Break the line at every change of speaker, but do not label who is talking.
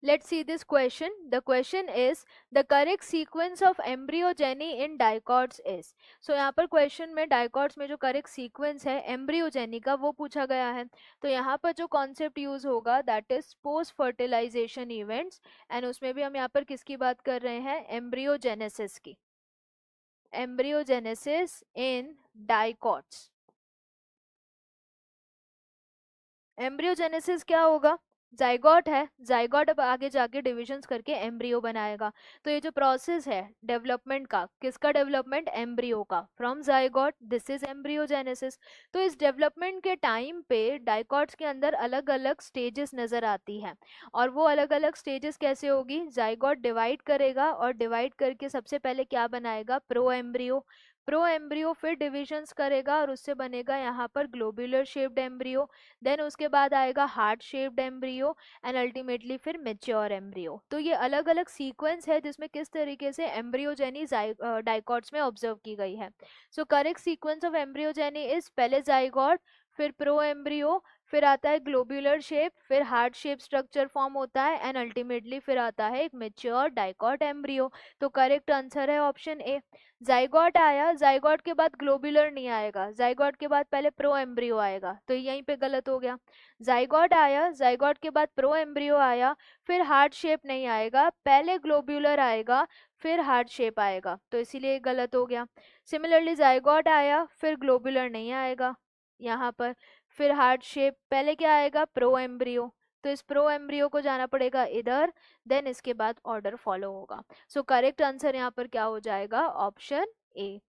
Let's see this question. The question is the correct sequence of embryogeny in dicots is. So यहाँ पर question में dicots में जो correct sequence है embryogeny का वो पूछा गया है. तो यहाँ पर जो concept use होगा that is post fertilization events and उसमें भी हम यहाँ पर किसकी बात कर रहे हैं embryogenesis की. Embryogenesis in dicots. एम्ब्रियोजेनेसिस क्या होगा, जाइगोट है, जाइगोट अब आगे जाके डिविजन्स करके एम्ब्रियो बनाएगा. तो ये जो प्रोसेस है डेवलपमेंट का, किसका डेवलपमेंट, एम्ब्रियो का, from zygote, this is embryogenesis. तो इस डेवलपमेंट के टाइम पे डाइकोट्स के अंदर अलग अलग स्टेजेस नजर आती हैं. और वो अलग अलग स्टेजेस कैसे होगी, जाइगोट डिवाइड करेगा और डिवाइड करके सबसे पहले क्या बनाएगा, प्रो एम्ब्रियो. प्रो एम्ब्रियो फिर डिविजन्स करेगा और उससे बनेगा यहाँ पर ग्लोब्यूलर शेप्ड एम्ब्रियो. देन उसके बाद आएगा heart shaped embryo and ultimately फिर मेच्योर एम्ब्रियो. तो ये अलग अलग सीक्वेंस है जिसमें किस तरीके से एम्ब्रियोजेनी डाइकोट्स में ऑब्जर्व की गई है. So correct sequence of embryogeny is पहले जाइगोट, फिर प्रो एम्ब्रियो, फिर आता है ग्लोब्यूलर शेप, फिर हार्ट शेप स्ट्रक्चर फॉर्म होता है एंड अल्टीमेटली फिर आता है एक मेच्योर डाइकोट एम्ब्रियो. तो करेक्ट आंसर है ऑप्शन ए. जाइगोट आया, जाइगोट के बाद ग्लोब्यूलर नहीं आएगा, जाइगोट के बाद पहले प्रो एम्ब्रियो आएगा, तो यहीं पे गलत हो गया. जाइगोट आया, जाइगोट के बाद प्रो एम्ब्रियो आया, फिर हार्ट शेप नहीं आएगा, पहले ग्लोब्यूलर आएगा, फिर हार्ट शेप आएगा, तो इसीलिए गलत हो गया. सिमिलरली जाइगोट आया, फिर ग्लोब्यूलर नहीं आएगा यहाँ पर, फिर हार्ट शेप, पहले क्या आएगा, प्रो एम्ब्रियो, तो इस प्रो एम्ब्रियो को जाना पड़ेगा इधर, देन इसके बाद ऑर्डर फॉलो होगा. सो करेक्ट आंसर यहाँ पर क्या हो जाएगा, ऑप्शन ए.